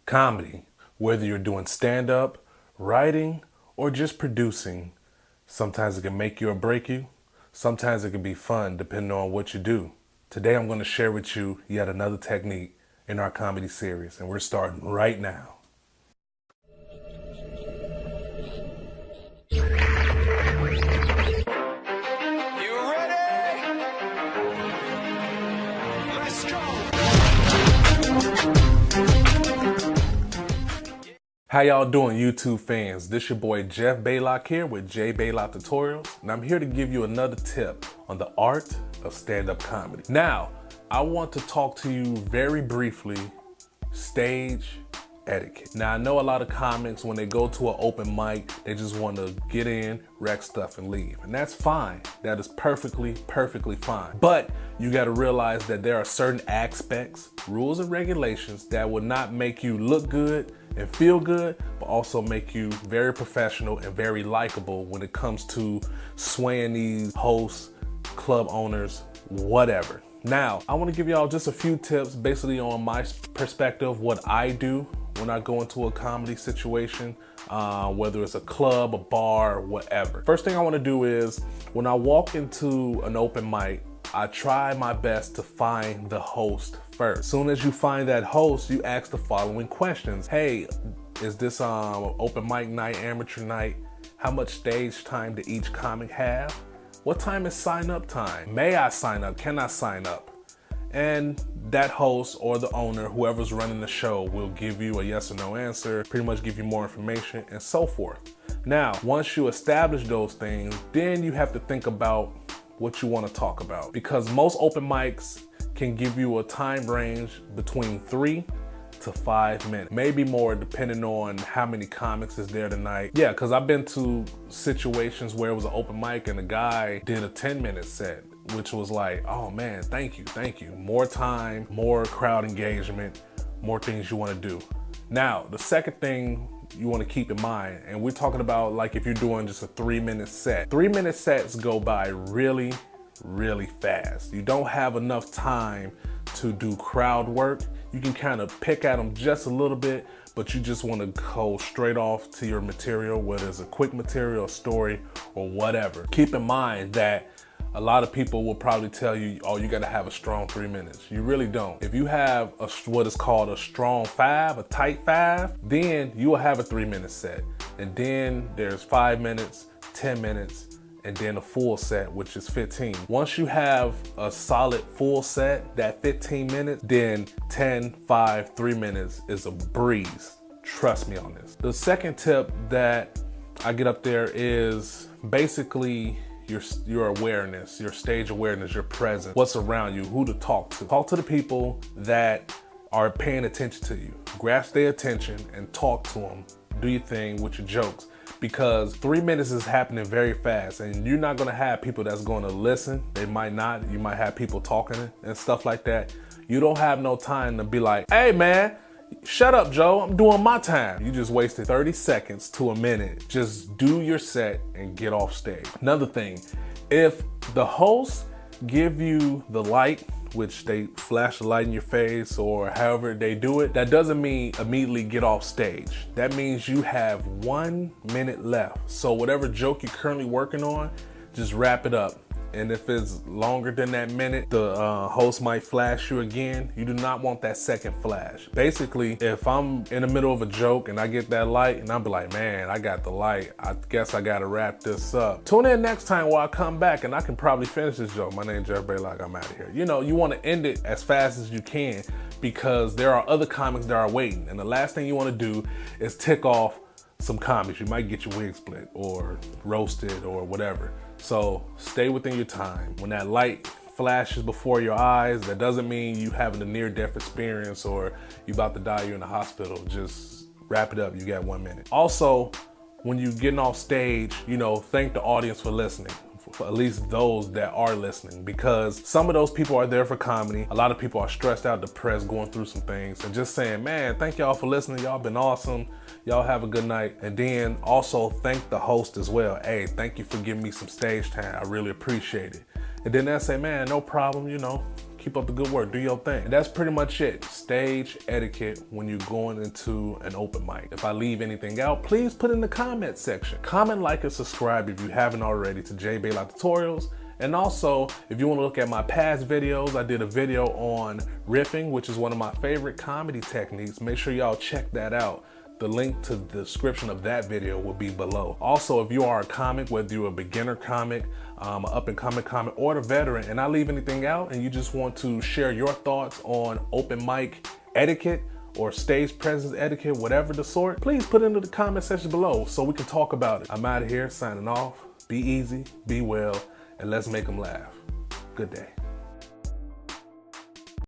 Comedy, whether you're doing stand-up, writing, or just producing, sometimes it can make you or break you. Sometimes it can be fun depending on what you do. Today I'm going to share with you yet another technique in our comedy series, and we're starting right now. How y'all doing, YouTube fans? This your boy Jeff Baylock here with J Baylock Tutorials, and I'm here to give you another tip on the art of stand-up comedy. Now, I want to talk to you very briefly, stage etiquette. Now, I know a lot of comics, when they go to an open mic, they just want to get in, wreck stuff, and leave. And that's fine. That is perfectly fine. But you got to realize that there are certain aspects, rules, and regulations that will not make you look good and feel good, but also make you very professional and very likable when it comes to swaying these hosts, club owners, whatever. Now, I want to give y'all just a few tips basically on my perspective, what I do when I go into a comedy situation, whether it's a club, a bar, whatever. First thing I want to do is when I walk into an open mic, I try my best to find the host first. As soon as you find that host, you ask the following questions. Hey, is this open mic night, amateur night? How much stage time do each comic have? What time is sign up time? May I sign up? Can I sign up? And that host or the owner, whoever's running the show, will give you a yes or no answer, pretty much give you more information and so forth. Now, once you establish those things, then you have to think about what you want to talk about, because most open mics can give you a time range between 3 to 5 minutes, maybe more depending on how many comics is there tonight. Yeah, because I've been to situations where it was an open mic and the guy did a 10-minute set, which was like, oh man, thank you. More time, more crowd engagement, more things you want to do. Now, the second thing you want to keep in mind, and we're talking about like if you're doing just a 3-minute set. 3-minute sets go by really fast. You don't have enough time to do crowd work. You can kind of pick at them just a little bit, but you just want to go straight off to your material, whether it's a quick material, a story, or whatever. Keep in mind that a lot of people will probably tell you, oh, you got to have a strong 3 minutes. You really don't. If you have what is called a strong 5, a tight 5, then you will have a 3-minute set. And then there's 5 minutes, 10 minutes, and then a full set, which is 15. Once you have a solid full set, that 15 minutes, then 10, 5, 3 minutes is a breeze. Trust me on this. The second tip that I get up there is basically your awareness, your stage awareness, your presence, what's around you, who to talk to. Talk to the people that are paying attention to you. Grasp their attention and talk to them. Do your thing with your jokes, because 3 minutes is happening very fast, and you're not gonna have people that's gonna listen. They might not. You might have people talking and stuff like that. You don't have no time to be like, hey man, shut up, Joe, I'm doing my time. You just wasted 30 seconds to a minute. Just do your set and get off stage. Another thing, if the host give you the light, which they flash the light in your face or however they do it, that doesn't mean immediately get off stage. That means you have 1 minute left. So whatever joke you're currently working on, just wrap it up. And if it's longer than that minute, the host might flash you again. You do not want that second flash. Basically, if I'm in the middle of a joke and I get that light and I'll be like, man, I got the light, I guess I gotta wrap this up. Tune in next time while I come back and I can probably finish this joke. My name's Jeff Baylock, I'm out of here. You know, you wanna end it as fast as you can, because there are other comics that are waiting. And the last thing you wanna do is tick off some comics. You might get your wig split or roasted or whatever. So stay within your time. When that light flashes before your eyes, that doesn't mean you having a near-death experience or you about to die, you're in the hospital. Just wrap it up, you got 1 minute. Also, when you're getting off stage, you know, thank the audience for listening. For at least those that are listening, because some of those people are there for comedy. A lot of people are stressed out, depressed, going through some things, and just saying, man, thank y'all for listening. Y'all been awesome. Y'all have a good night. And then also thank the host as well. Hey, thank you for giving me some stage time. I really appreciate it. And then they'll say, man, no problem, you know, Keep up the good work. Do your thing. And that's pretty much it. Stage etiquette when you're going into an open mic. If I leave anything out, please put in the comment section. Comment, like, and subscribe if you haven't already to JBT I Tutorials. And also, if you want to look at my past videos, I did a video on riffing, which is one of my favorite comedy techniques. Make sure y'all check that out. The link to the description of that video will be below. Also, if you are a comic, whether you're a beginner comic, an up-and-coming comic, or a veteran, and I leave anything out and you just want to share your thoughts on open mic etiquette or stage presence etiquette, whatever the sort, please put it into the comment section below so we can talk about it. I'm out of here signing off. Be easy, be well, and let's make them laugh. Good day.